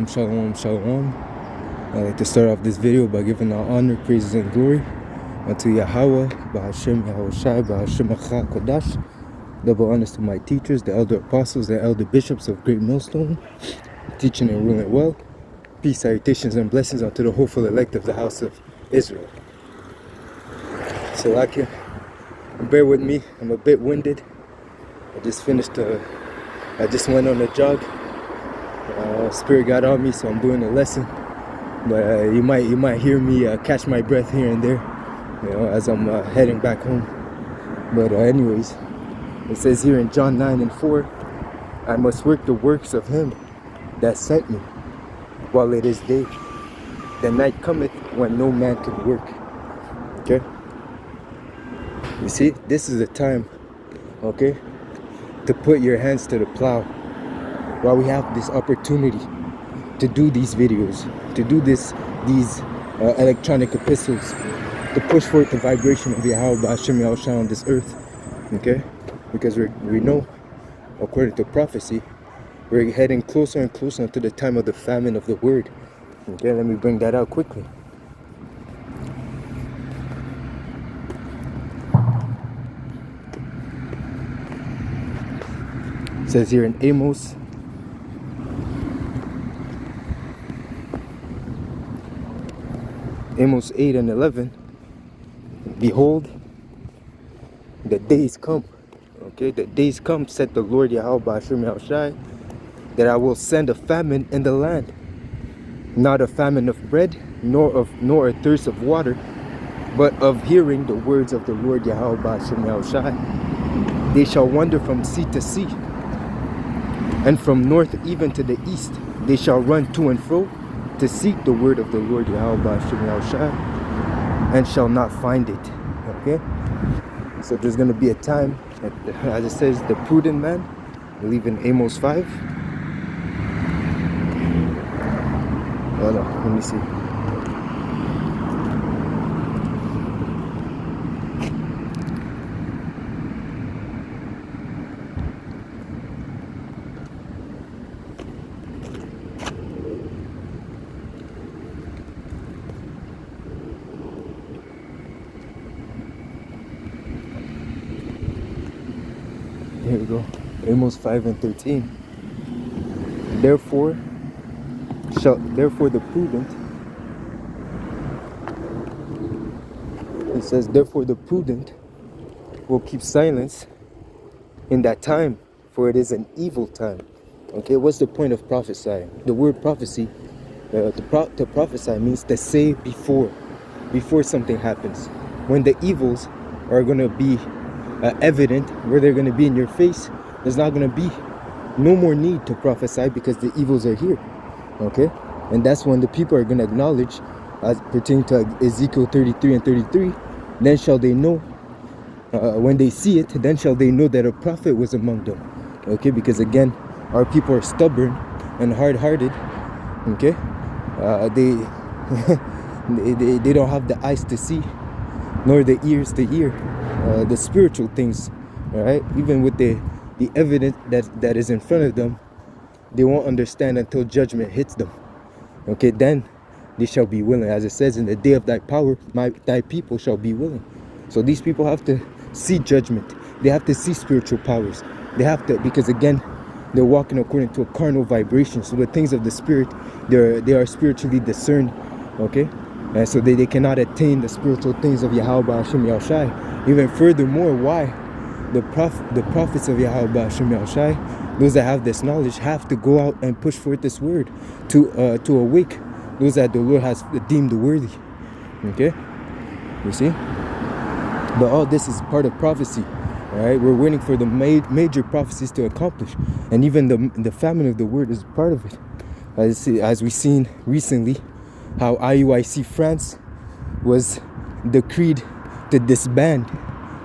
Shalom, shalom. I'd like to start off this video by giving all honor, praises, and glory unto Yahweh, Ba'Hashem Yahushai, Ba'Hashem Achah Kodash. Double honors to my teachers, the elder apostles, the elder bishops of Great Millstone, teaching and ruling well. Peace, salutations, and blessings unto the hopeful elect of the house of Israel. So, bear with me, I'm a bit winded. I just went on a jog. Spirit got on me, so I'm doing a lesson. But you might hear me catch my breath here and there, as I'm heading back home. But anyways, it says here in John 9:4, I must work the works of him that sent me while it is day. The night cometh when no man can work. Okay? You see, this is the time, okay, to put your hands to the plow while we have this opportunity to do these videos, to do these electronic epistles, to push forth the vibration of Yahweh Ba'Hashem Yahushai on this earth, okay? Because we know, according to prophecy, we're heading closer and closer to the time of the famine of the word. Okay, let me bring that out quickly. It says here in Amos 8:11, behold, the days come, okay, the days come, said the Lord Yahweh Ba'Hashem Yahushai, that I will send a famine in the land, not a famine of bread, nor a thirst of water, but of hearing the words of the Lord Yahweh Ba'Hashem Yahushai. They shall wander from sea to sea, and from north even to the east. They shall run to and fro to seek the word of the Lord Yahweh Ba'Hashem Yahushai, and shall not find it. Okay? So there's going to be a time, as it says, the prudent man, I believe in Amos 5. Oh no, let me see. Here we go. Amos 5:13. Therefore the prudent, it says, therefore the prudent will keep silence in that time, for it is an evil time. Okay, what's the point of prophesying? The word prophecy, to prophesy means to say before something happens. When the evils are going to be evident, where they're going to be in your face, there's not going to be no more need to prophesy because the evils are here. Okay, and that's when the people are going to acknowledge, as pertaining to Ezekiel 33:33, then shall they know, when they see it, then shall they know that a prophet was among them. Okay, because again, our people are stubborn and hard-hearted. Okay, they don't have the eyes to see, nor the ears to hear the spiritual things. All right, even with the evidence that is in front of them, they won't understand until judgment hits them. Okay, then they shall be willing. As it says, in the day of thy power, thy people shall be willing. So these people have to see judgment. They have to see spiritual powers. They have to, because again, they're walking according to a carnal vibration. So the things of the spirit, they are spiritually discerned. Okay, and so they cannot attain the spiritual things of Yahweh Ba'Hashem Yahushai. Even furthermore, why the prophets of Yahweh Ba'Hashem Yahushai, those that have this knowledge, have to go out and push forth this word to awake those that the Lord has deemed worthy. Okay, you see. But all this is part of prophecy. All right, we're waiting for the major prophecies to accomplish, and even the famine of the word is part of it. As we've seen recently, how IUIC France was decreed to disband.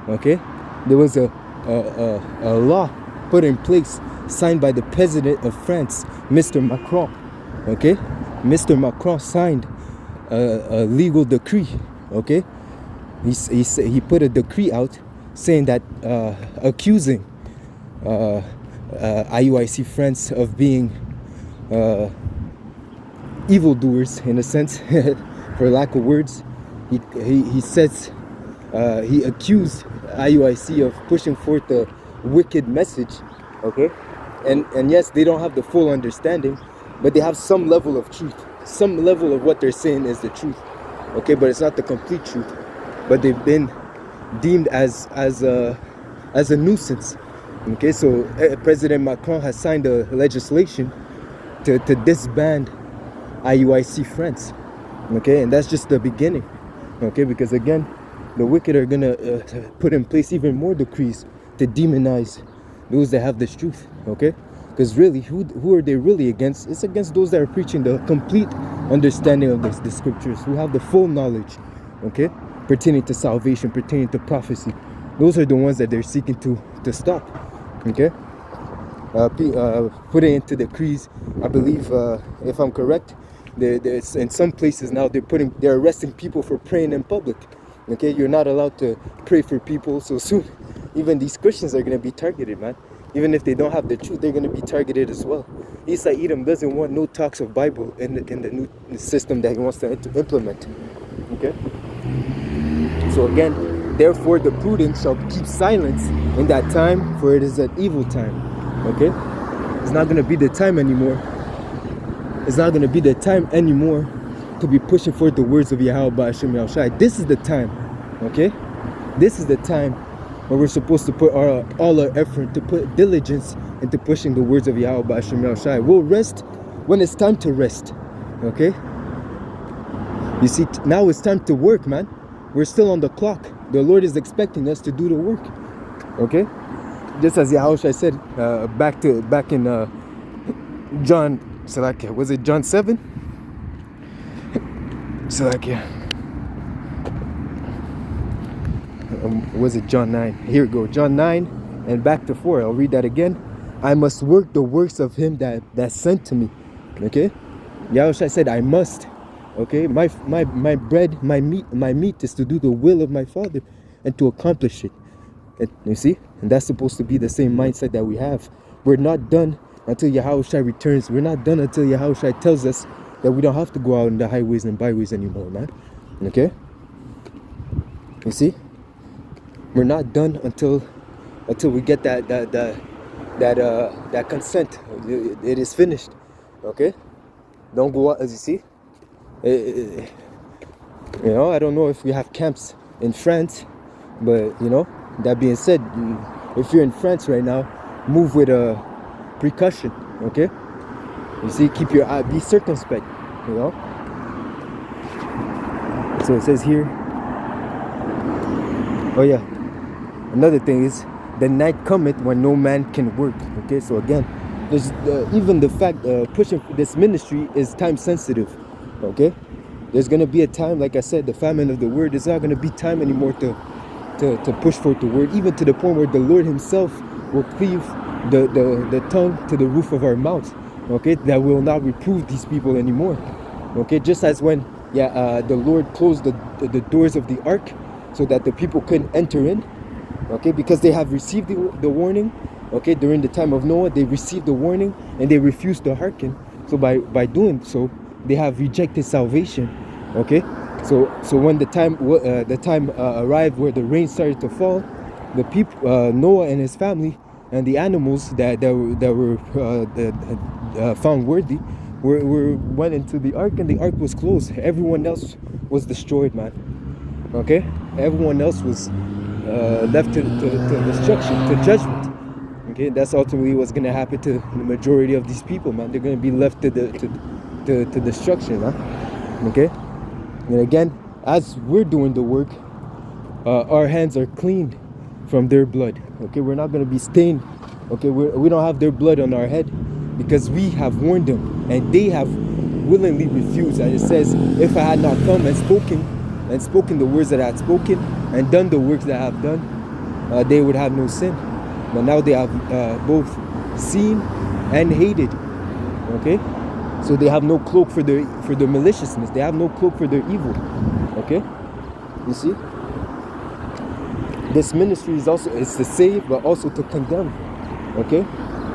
Okay, there was a law put in place, signed by the president of France, Mr. Macron. Okay, Mr. Macron signed a legal decree. Okay, he put a decree out saying that accusing IUIC France of being evildoers, in a sense, for lack of words. He says, he accused IUIC of pushing forth a wicked message, okay? And yes, they don't have the full understanding, but they have some level of truth. Some level of what they're saying is the truth, okay? But it's not the complete truth. But they've been deemed as a nuisance, okay? So President Macron has signed a legislation to disband IUIC France, okay? And that's just the beginning, okay? Because again, the wicked are gonna put in place even more decrees to demonize those that have this truth, okay? Because really, who are they really against? It's against those that are preaching the complete understanding of the scriptures, who have the full knowledge, okay, pertaining to salvation, pertaining to prophecy. Those are the ones that they're seeking to stop, okay? Put it into decrees. I believe, if I'm correct, there's in some places now they're arresting people for praying in public. Okay, you're not allowed to pray for people, so soon even these Christians are going to be targeted, man. Even if they don't have the truth, they're going to be targeted as well. Isa Edom doesn't want no talks of Bible in the new system that he wants to implement. Okay, so again, therefore the prudent shall keep silence in that time, for it is an evil time. Okay, it's not going to be the time anymore. It's not going to be the time anymore to be pushing forth the words of Yahweh Ba'ashem Yahushai. This is the time, okay? This is the time where we're supposed to put all our effort, to put diligence into pushing the words of Yahweh Ba'ashem Yahushai. We'll rest when it's time to rest, okay? You see, now it's time to work, man. We're still on the clock. The Lord is expecting us to do the work, okay? Just as Yahushua said back in John, Salakia, was it John 7? Salakia. Was it John 9? Here we go, John 9 and back to 4. I'll read that again. I must work the works of him that sent to me. Okay? Yahushua said, I must. Okay? My bread, my meat is to do the will of my Father and to accomplish it. And, you see? And that's supposed to be the same mindset that we have. We're not done until Yahushua returns. We're not done until Yahushua tells us that we don't have to go out in the highways and byways anymore, man. Okay? You see? We're not done until we get that consent. It is finished. Okay? Don't go out, as you see. You know, I don't know if we have camps in France, but you know, that being said, if you're in France right now, move with a precaution. Okay? You see, keep your eye, be circumspect, you know. So it says here, oh yeah, another thing is, the night cometh when no man can work. Okay, so again, there's even the fact pushing this ministry is time sensitive. Okay, there's gonna be a time, like I said, the famine of the word. There's not gonna be time anymore to push forth the word, even to the point where the Lord Himself will cleave the tongue to the roof of our mouth. Okay, that will not reprove these people anymore. Okay, just as when the Lord closed the doors of the ark so that the people couldn't enter in. Okay, because they have received the warning. Okay, during the time of Noah, they received the warning and they refused to hearken. So by doing so, they have rejected salvation. Okay, so when the time arrived where the rain started to fall, the people, Noah and his family and the animals that were found worthy went into the ark, and the ark was closed. Everyone else was destroyed, man. Okay, everyone else was left to destruction, to judgment. Okay, that's ultimately what's gonna happen to the majority of these people, man. They're gonna be left to destruction, man. Okay, and again, as we're doing the work, our hands are cleaned from their blood. Okay, we're not gonna be stained. Okay, we don't have their blood on our head because we have warned them, and they have willingly refused. And it says, if I had not come and spoken the words that I had spoken and done the works that I have done, they would have no sin. But now they have both seen and hated. Okay, so they have no cloak for their maliciousness. They have no cloak for their evil. Okay, you see, this ministry is to save, but also to condemn. Okay,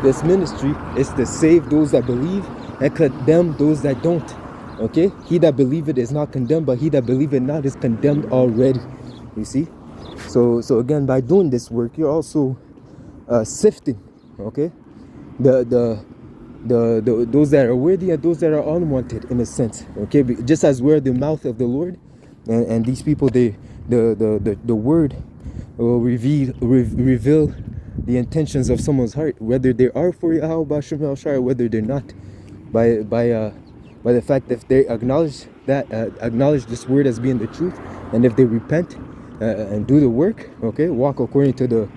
this ministry is to save those that believe and condemn those that don't. Okay, he that believeth is not condemned, but he that believeth not is condemned already. You see, so again, by doing this work, you're also sifting. Okay, the those that are worthy and those that are unwanted, in a sense. Okay, just as we're the mouth of the Lord, and these people, the word will reveal the intentions of someone's heart, whether they are for Yahweh Bashim Al Shai, or whether they're not, by the fact that if they acknowledge this word as being the truth, and if they repent and do the work, okay, walk according to the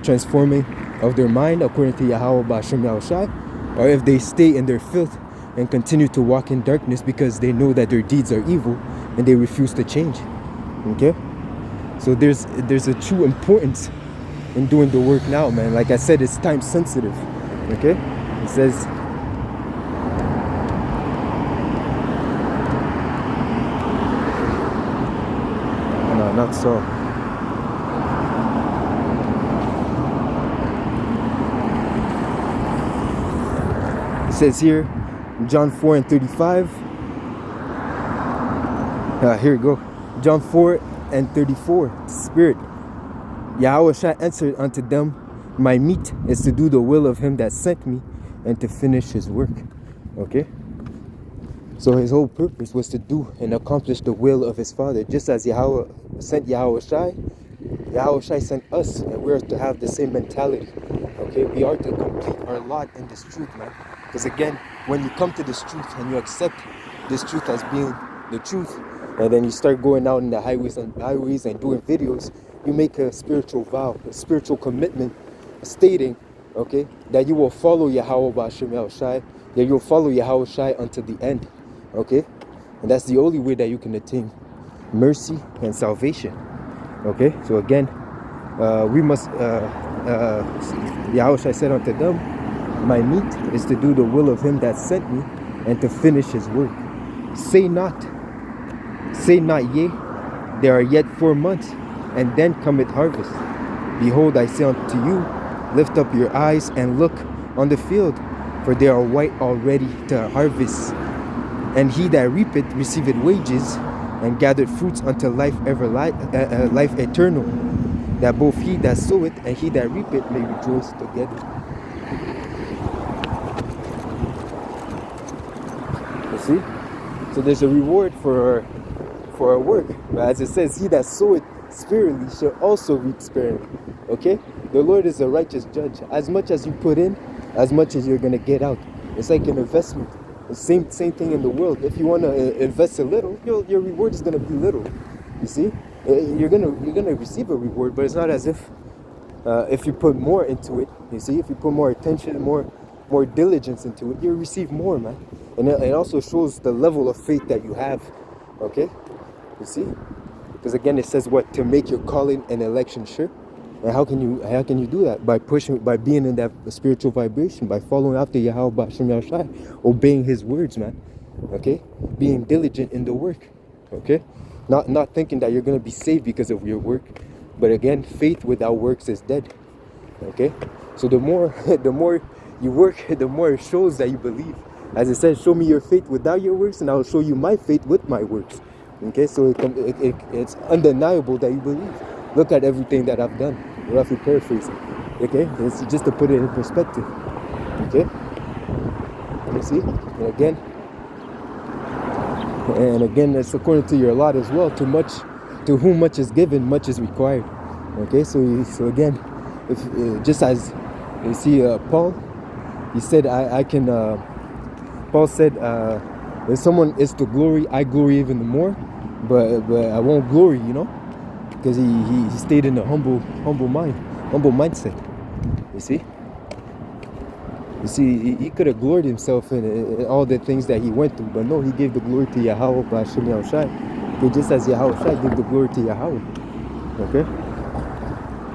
transforming of their mind according to Yahweh Bashim Al Shai, or if they stay in their filth and continue to walk in darkness because they know that their deeds are evil and they refuse to change. Okay, so there's a true importance in doing the work now, man. Like I said, it's time sensitive. Okay, it says, no, not so. It says here, John 4:35. Here we go. John 4:34. Spirit. Yahweh shall answer unto them, my meat is to do the will of him that sent me and to finish his work. Okay? So his whole purpose was to do and accomplish the will of his Father. Just as Yahweh sent Yahweh Shai sent us, and we're to have the same mentality. Okay? We are to complete our lot in this truth, man. Because again, when you come to this truth and you accept this truth as being the truth, and then you start going out in the highways and doing videos, you make a spiritual vow, a spiritual commitment, stating, okay, that you will follow Yahweh Bashim El Shai, that you'll follow Yahweh Shai until the end, okay? And that's the only way that you can attain mercy and salvation, okay? So again, we must, Yahweh Shai said unto them, my meat is to do the will of him that sent me and to finish his work. Say not, yea, there are yet 4 months, and then cometh harvest. Behold, I say unto you, lift up your eyes and look on the field, for they are white already to harvest. And he that reapeth receiveth wages, and gathereth fruits unto life eternal, that both he that soweth and he that reapeth may rejoice together. You see? So there's a reward for our work. But as it says, he that soweth sparingly shall also reap sparingly. Okay? The Lord is a righteous judge. As much as you put in, as much as you're going to get out. It's like an investment. The same thing in the world. If you want to invest a little, your reward is going to be little. You see? You're going to receive a reward, but it's not as if you put more into it. You see? If you put more attention, more diligence into it, you'll receive more, man. And it also shows the level of faith that you have. Okay? You see? Because again, it says what? To make your calling and election sure. And how can you do that? By being in that spiritual vibration, by following after Yahweh Bashim Al Shai, obeying his words, man. Okay? Being diligent in the work. Okay? Not thinking that you're gonna be saved because of your work. But again, faith without works is dead. Okay? So the more you work, the more it shows that you believe. As it says, show me your faith without your works, and I will show you my faith with my works. Okay, so it's undeniable that you believe. Look at everything that I've done. Roughly paraphrasing. Okay, it's just to put it in perspective. Okay, you see, and again, it's according to your lot as well. To whom much is given, much is required. Okay, so again, if just as you see, Paul, he said, I can. Paul said, if someone is to glory, I glory even more, but I won't glory, because he stayed in a humble mindset. You see, he could have gloried himself in all the things that he went through, but no, he gave the glory to Yahweh Bashim Al Shai. Just as Yahweh Shai gave the glory to Yahweh. Okay?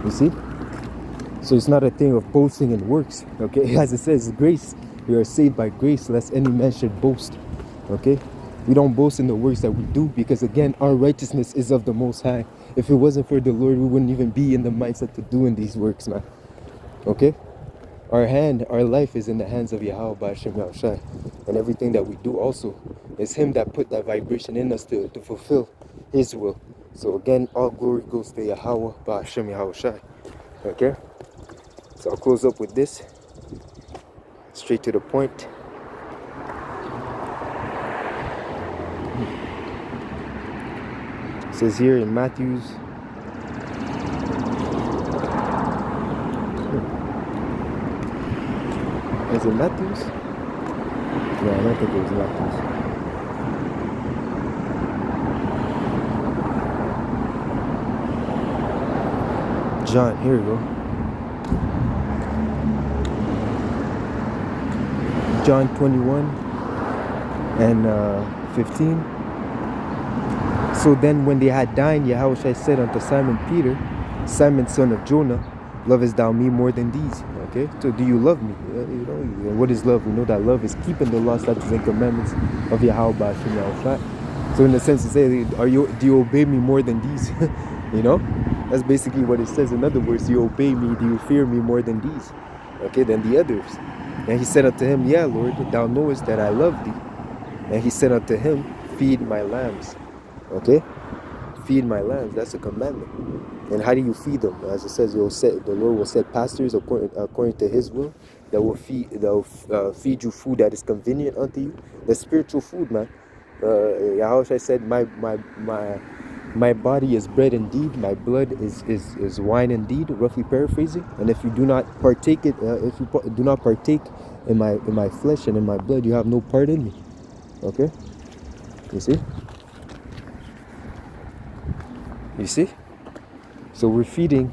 You see? So it's not a thing of boasting in works. Okay? As it says, grace. We are saved by grace, lest any man should boast. Okay? We don't boast in the works that we do, because again, our righteousness is of the Most High. If it wasn't for the Lord, we wouldn't even be in the mindset to doing these works, man. Okay? Our life is in the hands of Yahweh Bashim Al Shai. And everything that we do also It's him that put that vibration in us to fulfill his will. So again, all glory goes to Yahweh, Ba'ashem Yahweh Shai. Okay? So I'll close up with this. Straight to the point. It says here in Matthew's. Is it Matthew's? No, I don't think it was Matthew's. John, here we go. John 21 and 15. So then when they had dined, Yahushua said unto Simon Peter, Simon son of Jonah, lovest thou me more than these? Okay, so do you love me? What is love? We know that love is keeping the law, statutes, and commandments of Yahweh Ba'ashem Yahushua. So in a sense, it says, do you obey me more than these? That's basically what it says. In other words, do you obey me? Do you fear me more than these? Okay, than the others. And he said unto him, yeah, Lord, thou knowest that I love thee. And he said unto him, feed my lambs. Okay, feed my lambs. That's a commandment. And how do you feed them? As it says, the Lord will set pastors according to His will that will feed you food that is convenient unto you. The spiritual food, man. Yahushua said, my body is bread indeed, my blood is wine indeed. Roughly paraphrasing. And if you do not partake in my flesh and in my blood, you have no part in me. Okay, you see. You see? So we're feeding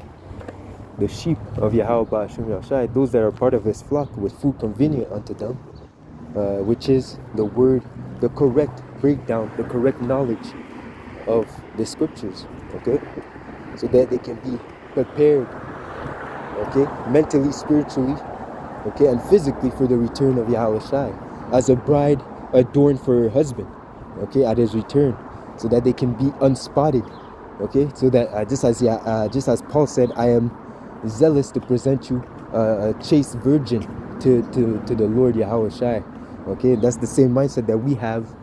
the sheep of Yahweh Ba'ashem Yahushua, those that are part of his flock, with food convenient unto them, which is the word, the correct breakdown, the correct knowledge of the scriptures, okay? So that they can be prepared, okay? Mentally, spiritually, okay? And physically for the return of Yahweh Shai, as a bride adorned for her husband, okay? At his return, so that they can be unspotted. Okay, so that just as Paul said, I am zealous to present you a chaste virgin to the Lord Yahweh Shai. Okay, that's the same mindset that we have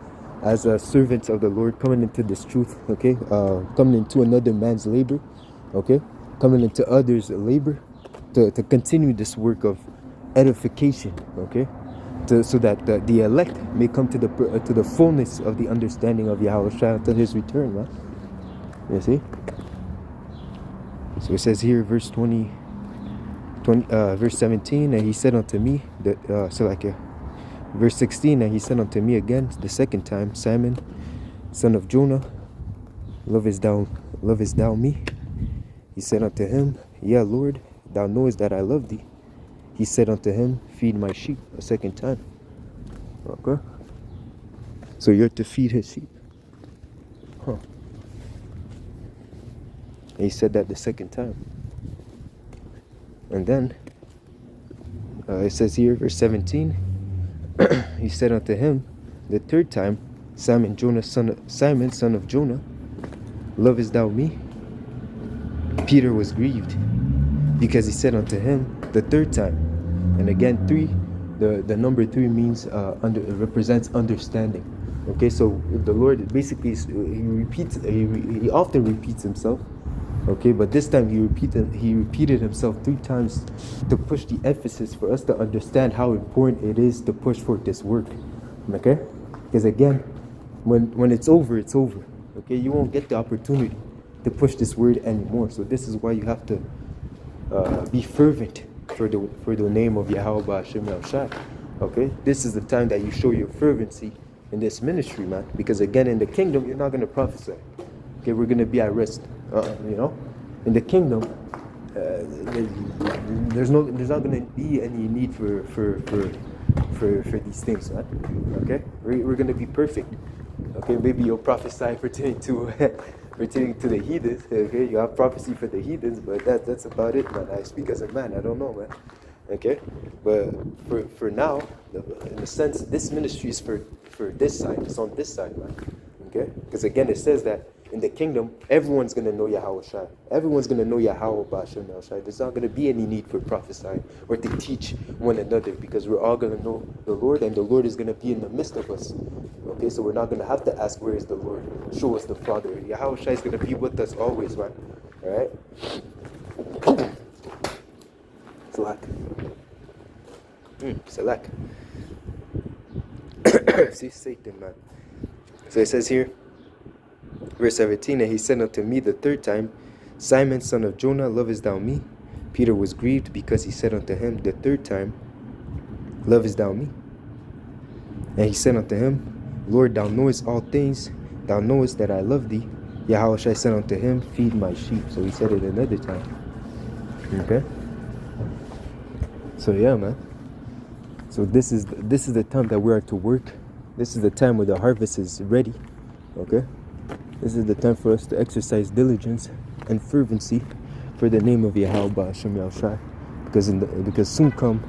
as servants of the Lord, coming into this truth. Okay, coming into another man's labor. Okay, coming into others' labor to continue this work of edification. Okay, so that the elect may come to the fullness of the understanding of Yahweh Shai until His return, man. You see? So it says here, verse 17, and he said unto me, verse 16, and he said unto me again the second time, Simon, son of Jonah, lovest thou me? He said unto him, yeah, Lord, thou knowest that I love thee. He said unto him, feed my sheep, a second time. Okay? So you're to feed his sheep. Huh. And he said that the second time. And then it says here, verse 17, he said unto him the third time, Simon, son of Jonah, lovest thou me? Peter was grieved, because he said unto him the third time. And again, the number 3 means represents understanding. Okay, so the Lord basically he often repeats himself. Okay, but this time he repeated himself 3 times to push the emphasis for us to understand how important it is to push for this work. Okay, because again, when it's over, it's over. Okay, you won't get the opportunity to push this word anymore. So this is why you have to be fervent for the name of Yahweh Ba'ashem Yahushua. Okay, this is the time that you show your fervency in this ministry, man. Because again, in the kingdom, you're not going to prophesy. Okay, we're going to be at rest. In the kingdom, there's not going to be any need for these things, right? Okay, we're going to be perfect. Okay, maybe you'll prophesy pertaining to the heathens. Okay, you have prophecy for the heathens, but that's about it, man. I speak as a man. I don't know, man. Okay, but for now, in a sense, this ministry is for this side. It's on this side, man. Okay, because again, it says that in the kingdom, everyone's going to know Yahweh Shai. Everyone's going to know Yahweh Ba'ashem El Shai. There's not going to be any need for prophesying or to teach one another, because we're all going to know the Lord, and the Lord is going to be in the midst of us. Okay, so we're not going to have to ask, where is the Lord? Show us the Father. Yahweh Shai is going to be with us always, man. Alright? Salak. Salak. See, Satan, man. So it says here, verse 17, and he said unto me the third time, Simon, son of Jonah, lovest thou me? Peter was grieved because he said unto him the third time, lovest thou me? And he said unto him, Lord, thou knowest all things. Thou knowest that I love thee. Yahweh Shai said unto him, feed my sheep. So he said it another time. Okay? So yeah, man. So this is the time that we are to work. This is the time where the harvest is ready. Okay? This is the time for us to exercise diligence and fervency for the name of Yahweh Ba'ashem Yahushai. Because soon come,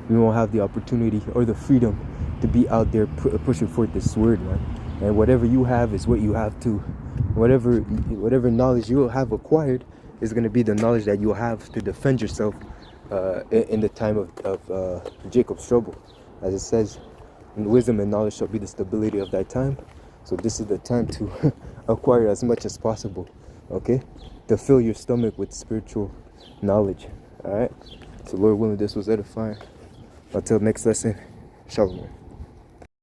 we won't have the opportunity or the freedom to be out there pushing forth this word, man. And whatever you have is what you have too. Whatever knowledge you will have acquired is going to be the knowledge that you'll have to defend yourself in the time of Jacob's trouble. As it says, wisdom and knowledge shall be the stability of thy time. So this is the time to acquire as much as possible, okay? To fill your stomach with spiritual knowledge, all right? So Lord willing, this was edifying. Until next lesson, shalom.